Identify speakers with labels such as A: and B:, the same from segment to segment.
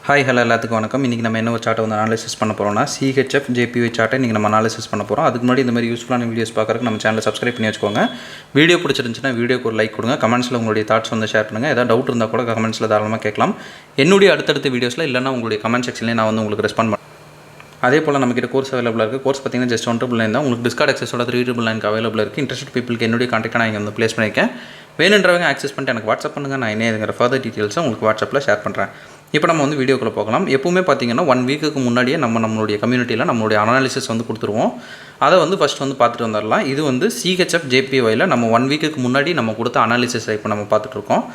A: Hi hello எல்லாத்துக்கும் வணக்கம். இன்றைக்கி நம்ம என்ன ஒரு சார்ட்டை வந்து அனாலிசிஸ் பண்ண போகிறோம்னா சிஹெச்எஃப் ஜேபிஒய் சார்ட்டை இன்றைக்கி நம்ம அனாலிசிஸ் பண்ண போகிறோம். அதுக்கு முன்னாடி இந்த மாதிரி யூஸ்ஃபுல்லான வீடியோஸ் பார்க்குறதுக்கு நம்ம சேனலை சப்ஸ்கிரைப் பண்ணி வச்சுக்கோங்க. வீடியோ பிடிச்சிருந்துச்சுன்னா வீடியோக்கு ஒரு லைக் கொடுங்க. கமெண்ட்ஸில் உங்களுடைய தாட்ஸ் வந்து ஷேர் பண்ணுங்கள். ஏதாவது டவுட் இருந்தால் கூட கமெண்ட்ஸில் தாராளமாக கேட்கலாம். என்னுடைய அடுத்தடுத்த வீடியோஸில் இல்லைனா உங்களுடைய கமெண்ட் செக்ஷன்லேயே நான் வந்து உங்களுக்கு ரெஸ்பாண்ட் பண்ணுறேன். அதே போல் நம்மக்கிட்ட கோர்ஸ் அவைலபிளாக இருக்குது. கோர்ஸ் பார்த்தீங்கன்னா ஜஸ்ட் 1,999 தான். உங்களுக்கு டிஸ்கார்ட் ஆக்சஸோட 3,999 அவைலபிள் இருக்குது. இன்ட்ரெஸ்ட் பீப்புளுக்கு என்னுடைய கான்டாக்ட் நான் இங்கே வந்து ப்ளேஸ் பண்ணியிருக்கேன். வேணுன்றவங்க ஆக்சஸ் பண்ணிட்டு எனக்கு வாட்ஸ்அப் பண்ணுங்கள். நான் என்ன ஃபர்தர் டீட்டெயில்ஸை உங்களுக்கு வாட்ஸ்அப்பில் ஷேர் பண்ணுறேன். இப்போ நம்ம வந்து வீடியோக்குள்ளே போகலாம். எப்பவுமே பார்த்தீங்கன்னா 1 வீக்குக்கு முன்னாடியே நம்மளுடைய கம்யூனிட்டியில் நம்மளுடைய அனாலிசிஸ் வந்து கொடுத்துருவோம். அதை வந்து ஃபஸ்ட் வந்து பார்த்துட்டு வந்துடலாம். இது வந்து சிஹெச்எஃப் ஜேபிஒயில் நம்ம 1 வீக்குக்கு முன்னாடி நம்ம கொடுத்த அனாலிசிஸ் இப்போ நம்ம பார்த்துட்ருக்கோம்.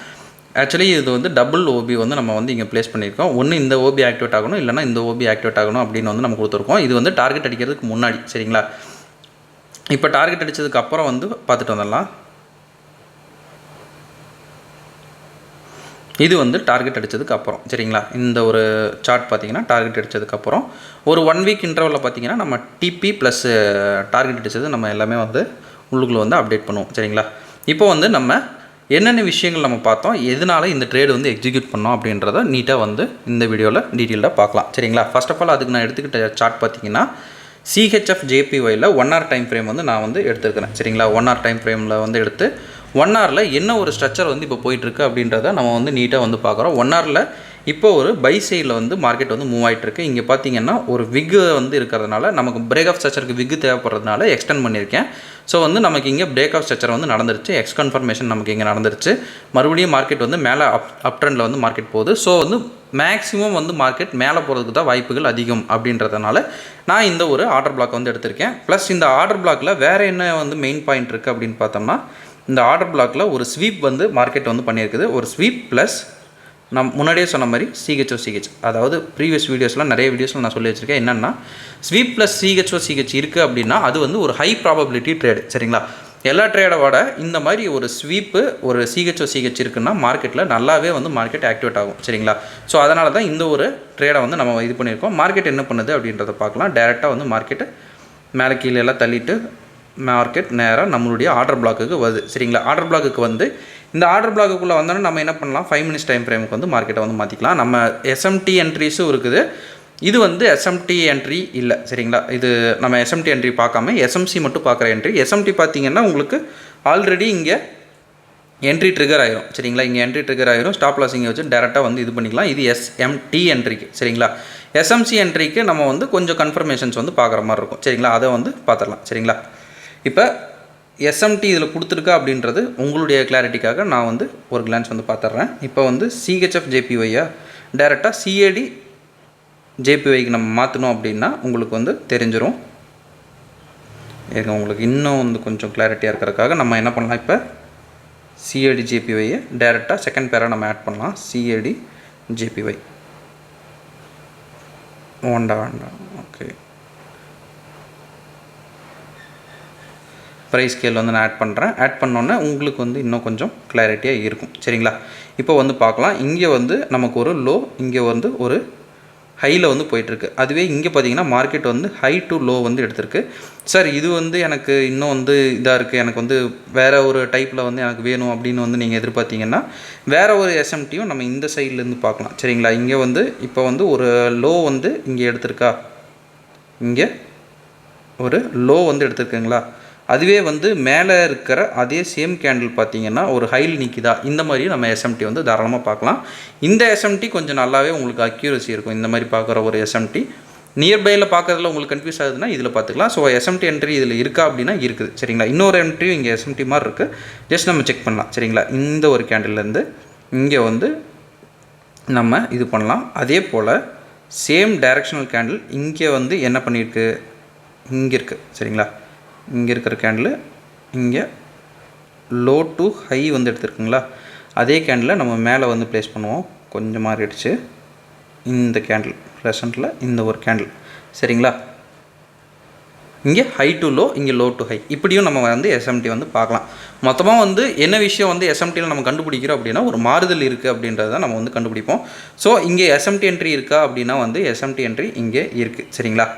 A: ஆக்சுவலி இது வந்து டபுள் ஓபி வந்து நம்ம வந்து இங்கே ப்ளேஸ் பண்ணியிருக்கோம். ஒன்று இந்த ஓபி ஆக்டிவேட் ஆகணும், இல்லைனா இந்த ஓபி ஆக்டிவேட் ஆகணும் அப்படின்னு வந்து நம்ம கொடுத்துருக்கோம். இது வந்து டார்கெட் அடிக்கிறதுக்கு முன்னாடி, சரிங்களா? இப்போ டார்கெட் அடித்ததுக்கு அப்புறம் வந்து பார்த்துட்டு வந்துடலாம். இது வந்து டார்கெட் அடித்ததுக்கு அப்புறம், சரிங்களா? இந்த ஒரு சார்ட் பார்த்தீங்கன்னா டார்கெட் அடித்ததுக்கப்புறம் ஒரு 1 வீக் இன்டர்வலில் பார்த்தீங்கன்னா நம்ம டிபி ப்ளஸ் டார்கெட் அடித்தது நம்ம எல்லாமே வந்து உள்ளுக்குள்ளே வந்து அப்டேட் பண்ணுவோம், சரிங்களா? இப்போ வந்து நம்ம என்னென்ன விஷயங்கள் நம்ம பார்த்தோம், எதனால் இந்த ட்ரேடு வந்து எக்ஸிக்யூட் பண்ணோம் அப்படின்றத நீட்டாக வந்து இந்த வீடியோவில் டீட்டெயிலாக பார்க்கலாம், சரிங்களா? ஃபர்ஸ்ட் ஆஃப் ஆல் அதுக்கு நான் எடுத்துக்கிட்ட சார்ட் பார்த்தீங்கன்னா சிஹெச்எஃப் ஜேபிஒயில் 1 hour டைம் ஃப்ரேம் வந்து நான் வந்து எடுத்துருக்கிறேன், சரிங்களா? 1 hour டைம் ஃப்ரேமில் வந்து எடுத்து 1 hourல என்ன ஒரு ஸ்ட்ரக்சர் வந்து இப்போ போயிட்டுருக்கு அப்படின்றத நம்ம வந்து நீட்டாக வந்து பார்க்குறோம். 1 hourல இப்போ ஒரு பை சைடில் வந்து மார்க்கெட் வந்து மூவ் ஆகிட்டுருக்கு. இங்கே பார்த்தீங்கன்னா ஒரு விக்கு வந்து இருக்கிறதுனால நமக்கு பிரேக் ஆஃப் ஸ்ட்ரக்சருக்கு விக்கு தேவைப்படுறதுனால எக்ஸ்டெண்ட் பண்ணியிருக்கேன். ஸோ வந்து நமக்கு இங்கே பிரேக் ஆஃப் ஸ்ட்ரக்சர் வந்து நடந்துருச்சு. எக்ஸ் கன்ஃபர்மேஷன் நமக்கு இங்கே நடந்துருச்சு. மறுபடியும் மார்க்கெட் வந்து மேலே அப் ட்ரெண்டில் வந்து மார்க்கெட் போகுது. ஸோ வந்து மேக்ஸிமம் வந்து மார்க்கெட் மேலே போகிறதுக்கு தான் வாய்ப்புகள் அதிகம் அப்படின்றதுனால நான் இந்த ஒரு ஆர்டர் பிளாக் வந்து எடுத்திருக்கேன். ப்ளஸ் இந்த ஆர்டர் பிளாக்கில் வேறு என்ன வந்து மெயின் பாயிண்ட் இருக்குது அப்படின்னு பார்த்தோம்னா, இந்த ஆர்டர் பிளாக்கில் ஒரு ஸ்வீப் வந்து மார்க்கெட் வந்து பண்ணியிருக்குது. ஒரு ஸ்வீப் ப்ளஸ் நான் முன்னாடியே சொன்ன மாதிரி சிஹெச், அதாவது ப்ரீவியஸ் வீடியோஸில் நிறைய வீடியோஸில் நான் சொல்லி வச்சுருக்கேன். என்னென்னா ஸ்வீப் ப்ளஸ் சிஹெச் இருக்குது அப்படின்னா அது வந்து ஒரு ஹை ப்ராபபிலிட்டி ட்ரேடு, சரிங்களா? எல்லா ட்ரேடோட இந்த மாதிரி ஒரு ஸ்வீப்பு ஒரு சிஹெச் இருக்குன்னா மார்க்கெட்டில் நல்லாவே வந்து மார்க்கெட் ஆக்டிவேட் ஆகும், சரிங்களா? ஸோ அதனால தான் இந்த ஒரு ட்ரேடை வந்து நம்ம இது பண்ணியிருக்கோம். மார்க்கெட் என்ன பண்ணுது அப்படின்றத பார்க்கலாம். டேரெக்டாக வந்து மார்க்கெட்டு மேலே கீழே எல்லாம் தள்ளிட்டு மார்க்கெட் நேராக நம்மளுடைய ஆர்டர் பிளாக்குக்கு வருது, சரிங்களா? ஆர்டர் பிளாக்குக்கு வந்து இந்த ஆர்டர் பிளாக்குள்ளே வந்தோன்னா நம்ம என்ன பண்ணலாம், 5 minutes டைம் ஃப்ரேமுக்கு வந்து மார்க்கெட்டை வந்து மாற்றிக்கலாம். நம்ம எஸ்எம்டி என்ட்ரிஸும் இருக்குது. இது வந்து எஸ்எம்டி என்ட்ரி இல்லை, சரிங்களா? இது நம்ம எஸ்எம்டி என்ட்ரி பார்க்காம எஸ்எம்சி மட்டும் பார்க்குற என்ட்ரி. எஸ்எம்டி பார்த்தீங்கன்னா உங்களுக்கு ஆல்ரெடி இங்கே என்ட்ரி ட்ரிகர் ஆயிரும், சரிங்களா? இங்கே என்ட்ரி ட்ரிகர் ஆயிரும். ஸ்டாப் லாஸ் இங்கே வச்சு டேரெக்டாக வந்து இது பண்ணிக்கலாம். இது எஸ்எம்டி என்ட்ரிக்கு, சரிங்களா? எஸ்எம்சி என்ட்ரிக்கு நம்ம வந்து கொஞ்சம் கன்ஃபர்மேஷன்ஸ் வந்து பார்க்குற மாதிரி இருக்கும், சரிங்களா? அதை வந்து பார்த்துடலாம், சரிங்களா? இப்போ எஸ்எம்டி இதில் கொடுத்துருக்கா அப்படின்றது உங்களுடைய கிளாரிட்டிக்காக நான் வந்து ஒரு கிளான்ஸ் வந்து பார்த்துட்றேன். இப்போ வந்து சிஹெச்எஃப் ஜேபிஒய்யா டேரெக்டாக சிஏடி ஜேபிஒய்க்கு நம்ம மாற்றணும் அப்படின்னா உங்களுக்கு வந்து தெரிஞ்சிடும். உங்களுக்கு இன்னும் வந்து கொஞ்சம் கிளாரிட்டியாக இருக்கிறதுக்காக நம்ம என்ன பண்ணலாம், இப்போ சிஏடி ஜேபிஒய்யை டேரெக்டாக செகண்ட் பேராக நம்ம ஆட் பண்ணலாம். சிஏடி ஜேபிஒய் வேண்டாம், ஓகே. ப்ரைஸ் ஸ்கேல் வந்து நான் ஆட் பண்ணுறேன். ஆட் பண்ணோன்னே உங்களுக்கு வந்து இன்னும் கொஞ்சம் கிளாரிட்டியாக இருக்கும், சரிங்களா? இப்போ வந்து பார்க்கலாம். இங்கே வந்து நமக்கு ஒரு லோ, இங்கே வந்து ஒரு ஹையில் வந்து போயிட்டுருக்கு. அதுவே இங்கே பார்த்தீங்கன்னா மார்க்கெட் வந்து ஹை டு லோ வந்து எடுத்திருக்கு. சார் இது வந்து எனக்கு இன்னும் வந்து இதாக இருக்குது, எனக்கு வந்து வேறு ஒரு டைப்பில் வந்து எனக்கு வேணும் அப்படின்னு வந்து நீங்கள் எதிர்பார்த்தீங்கன்னா வேறு ஒரு எஸ்எம்டியும் நம்ம இந்த சைட்லேருந்து பார்க்கலாம், சரிங்களா? இங்கே வந்து இப்போ வந்து ஒரு லோ வந்து இங்கே எடுத்திருக்கா, இங்கே ஒரு லோ வந்து எடுத்திருக்குங்களா? அதுவே வந்து மேலே இருக்கிற அதே சேம் கேண்டில் பார்த்தீங்கன்னா ஒரு ஹைல் நிற்கிதா, இந்த மாதிரி நம்ம எஸ்எம்டி வந்து தாராளமாக பார்க்கலாம். இந்த எஸ்எம்டி கொஞ்சம் நல்லாவே உங்களுக்கு அக்யூரசி இருக்கும். இந்த மாதிரி பார்க்குற ஒரு எஸ்எம்டி நியர்பையில் பார்க்குறதுல உங்களுக்கு கன்ஃபியூஸ் ஆகுதுன்னா இதில் பார்த்துக்கலாம். ஸோ எஸ்எம்டி என்ட்ரி இதில் இருக்கா அப்படின்னா இருக்குது, சரிங்களா? இன்னொரு என்ட்ரியும் இங்கே எஸ்எம்டி மாதிரி இருக்குது. ஜஸ்ட் நம்ம செக் பண்ணலாம், சரிங்களா? இந்த ஒரு கேண்டில்லேருந்து இங்கே வந்து நம்ம இது பண்ணலாம். அதே போல் சேம் டைரக்ஷனல் கேண்டில் இங்கே வந்து என்ன பண்ணியிருக்கு, இங்கே இருக்குது, சரிங்களா? இங்கே இருக்கிற கேண்டில் இங்கே லோ டு ஹை வந்து எடுத்துருக்குங்களா? அதே கேண்டில் நம்ம மேலே வந்து ப்ளேஸ் பண்ணுவோம். கொஞ்சம் மாறிடுச்சு இந்த கேண்டில் ப்ரெசண்ட்டில், இந்த ஒரு கேண்டில், சரிங்களா? இங்கே ஹை டு லோ, இங்கே லோ டு ஹை, இப்படியும் நம்ம வந்து எஸ்எம்டி வந்து பார்க்கலாம். மொத்தமாக வந்து என்ன விஷயம் வந்து எஸ்எம்டியில் நம்ம கண்டுபிடிக்கிறோம் அப்படின்னா ஒரு மாறுதல் இருக்குது அப்படின்றத நம்ம வந்து கண்டுபிடிப்போம். ஸோ இங்கே எஸ்எம்டி என்ட்ரி இருக்கா அப்படின்னா வந்து எஸ்எம்டி என்ட்ரி இங்கே இருக்குது, சரிங்களா?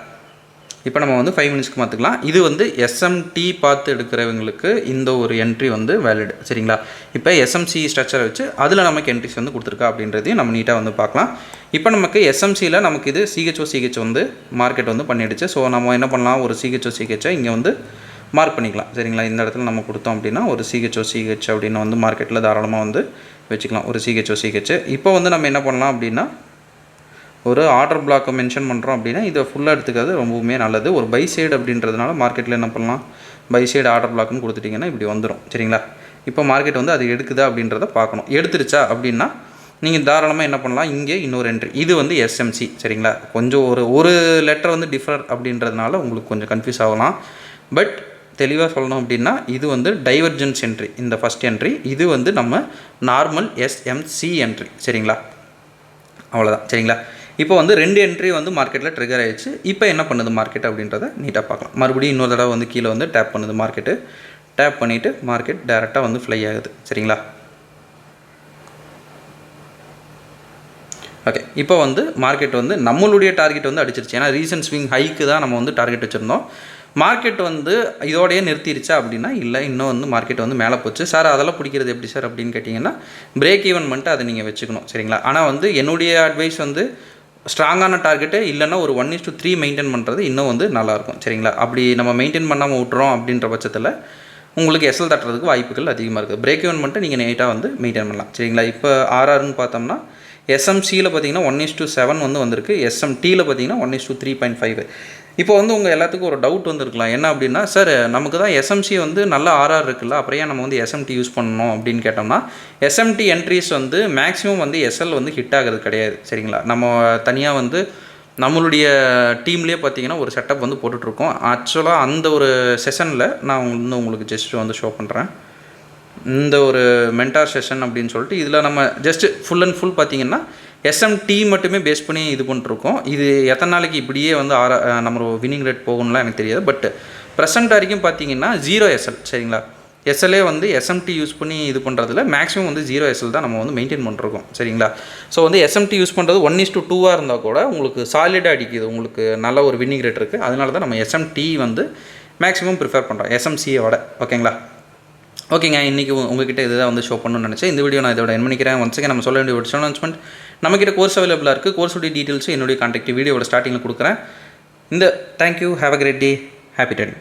A: இப்போ நம்ம வந்து 5 மினிட்ஸ்க்கு மாற்றிக்கலாம். இது வந்து எஸ்எம்டி பார்த்து எடுக்கிறவங்களுக்கு இந்த ஒரு என்ட்ரி வந்து வேலிட். சரிங்களா? இப்போ எஸ்எம்சி ஸ்ட்ரக்சரை வச்சு அதில் நமக்கு என்ட்ரிஸ் வந்து கொடுத்துருக்கா அப்படின்றதையும் நம்ம நீட்டாக வந்து பார்க்கலாம். இப்போ நமக்கு எஸ்எம்சியில் நமக்கு இது சிஹெச் வந்து மார்க்கெட் வந்து பண்ணிடுச்சு. ஸோ நம்ம என்ன பண்ணலாம், ஒரு சிஹெச்சை இங்கே வந்து மார்க் பண்ணிக்கலாம். சரிங்களா? இந்த இடத்துல நம்ம கொடுத்தோம் அப்படின்னா ஒரு சிஹெச் அப்படின்னு வந்து மார்க்கெட்டில் தாராளமாக வந்து வச்சுக்கலாம். ஒரு சிஹெச். இப்போ வந்து நம்ம என்ன பண்ணலாம் அப்படின்னா, ஒரு ஆர்டர் பிளாக்கை மென்ஷன் பண்ணுறோம் அப்படின்னா இதை ஃபுல்லாக எடுத்துக்கிறது ரொம்பவுமே நல்லது. ஒரு பை சைடு அப்படின்றதுனால மார்க்கெட்டில் என்ன பண்ணலாம், பை சைடு ஆர்டர் பிளாக்னு கொடுத்துட்டிங்கன்னா இப்படி வந்துடும். சரிங்களா? இப்போ மார்க்கெட் வந்து அது எடுக்குதா அப்படின்றத பார்க்கணும். எடுத்துருச்சா அப்படின்னா நீங்கள் தாராளமாக என்ன பண்ணலாம், இங்கே இன்னொரு என்ட்ரி. இது வந்து எஸ்எம்சி. சரிங்களா? கொஞ்சம் ஒரு லெட்டர் வந்து டிஃபர் அப்படின்றதுனால உங்களுக்கு கொஞ்சம் கன்ஃபியூஸ் ஆகலாம். பட் தெளிவாக சொல்லணும் அப்படின்னா இது வந்து டைவர்ஜென்ஸ் என்ட்ரி, இந்த ஃபஸ்ட் என்ட்ரி. இது வந்து நம்ம நார்மல் எஸ்எம்சி என்ட்ரி. சரிங்களா? அவ்வளோதான். சரிங்களா? இப்போ வந்து 2 என்ட்ரி வந்து மார்க்கெட்டில் ட்ரிகர் ஆகிடுச்சு. இப்போ என்ன பண்ணுது மார்க்கெட் அப்படின்றத நீட்டாக பார்க்கலாம். மறுபடியும் இன்னொரு தடவை வந்து கீழே வந்து டேப் பண்ணுது மார்க்கெட்டு. டேப் பண்ணிவிட்டு மார்க்கெட் டேரெக்டாக வந்து ஃப்ளை ஆகுது. சரிங்களா? ஓகே, இப்போ வந்து மார்க்கெட் வந்து நம்மளுடைய டார்கெட் வந்து அடிச்சிருச்சு. ஏன்னா ரீசன்ட் ஸ்விங் ஹைக்கு தான் நம்ம வந்து டார்கெட் வச்சுருந்தோம். மார்க்கெட் வந்து இதோடையே நிறுத்திடுச்சா அப்படின்னா இல்லை, இன்னும் வந்து மார்க்கெட் வந்து மேலே போச்சு. சார் அதெல்லாம் பிடிக்கிறது எப்படி சார் அப்படின்னு கேட்டிங்கன்னா, பிரேக் ஈவன் பண்ணிட்டு அதை நீங்கள் வச்சுக்கணும். சரிங்களா? ஆனால் வந்து என்னுடைய அட்வைஸ் வந்து ஸ்ட்ராங்கான டார்கெட்டு இல்லைன்னா ஒரு 1:3 மெயின்டைன் பண்ணுறது இன்னும் வந்து நல்லாயிருக்கும். சரிங்களா? அப்படி நம்ம மெயின்டைன் பண்ணாமல் விட்டுறோம் அப்படின்ற பட்சத்தில் உங்களுக்கு எஸ்எல் தட்டுறதுக்கு வாய்ப்புகள் அதிகமாக இருக்குது. பிரேக் ஈவன் பண்ணிட்டு நீங்கள் நீட்டாக வந்து மெயின்டைன் பண்ணலாம். சரிங்களா? இப்போ ஆர்ஆர்னு பார்த்தோம்னா எஸ்எம்சியில் பார்த்தீங்கன்னா 1:7 வந்து வந்திருக்கு. எஸ்எம்டியில் பார்த்தீங்கன்னா 1:3.5. இப்போ வந்து உங்கள் எல்லாத்துக்கும் ஒரு டவுட் வந்துருக்கலாம். என்ன அப்படின்னா, சார் நமக்கு தான் எஸ்எம்சி வந்து நல்ல ஆர்ஆர் இருக்குல்ல, அப்புறம் ஏன் நம்ம வந்து எஸ்எம்டி யூஸ் பண்ணணும் அப்படின்னு கேட்டோம்னா, எஸ்எம்டி என்ட்ரிஸ் வந்து மேக்ஸிமம் வந்து எஸ்எல் வந்து ஹிட் ஆகிறது கிடையாது. சரிங்களா? நம்ம தனியாக வந்து நம்மளுடைய டீம்லேயே பார்த்தீங்கன்னா ஒரு செட்டப் வந்து போட்டுட்ருக்கோம். ஆக்சுவலாக அந்த ஒரு செஷனில் நான் வந்து உங்களுக்கு ஜஸ்ட் வந்து ஷோ பண்ணுறேன். இந்த ஒரு மென்டார் செஷன் அப்படின்னு சொல்லிட்டு இதில் நம்ம ஜஸ்ட்டு ஃபுல் அண்ட் ஃபுல் பார்த்திங்கன்னா எஸ்எம்டி மட்டுமே பேஸ் பண்ணி இது பண்ணிட்டுருக்கோம். இது எத்தனை நாளைக்கு இப்படியே வந்து நம்ம வின்னிங் ரேட் போகணும்லாம் எனக்கு தெரியாது. பட் ப்ரெசென்ட் வரைக்கும் பார்த்தீங்கன்னா 0 எஸ்எல். சரிங்களா? எஸ்எல்ஏ வந்து எஸ்எம்டி யூஸ் பண்ணி இது பண்ணுறதுல மேக்ஸிமம் வந்து 0 எஸ்எல் தான் நம்ம வந்து மெயின்டைன் பண்ணிருக்கோம். சரிங்களா? ஸோ வந்து எஸ்எம்டி யூஸ் பண்ணுறது 1:2 இருந்தால் கூட உங்களுக்கு சாலிடாக அடிக்குது, உங்களுக்கு நல்ல ஒரு வின்னிங் ரேட் இருக்குது. அதனால தான் நம்ம எஸ்எம்டி வந்து மேக்ஸிமம் ப்ரிஃபர் பண்ணுறோம் எஸ்எம்சியோட. ஓகேங்களா? ஓகேங்க, இன்றைக்கி உங்ககிட்ட இதுதான் வந்து ஷோ பண்ணணும்னு நினச்சேன். இந்த வீடியோ நான் இதோட என் பண்ணிக்கிறேன். ஒன்ஸ் அகேன் நம்ம சொல்ல வேண்டிய ஒரு அனௌன்ஸ்மெண்ட், நம்மக்கிட்ட கோர்ஸ் அவைலபிளாக இருக்குது. கோர்ஸுடைய டீட்டெயில்ஸும் என்னுடைய கான்டாக்ட் வீடியோட ஸ்டார்டிங்கில் கொடுக்குறேன். Thank you, have a great day, happy trading.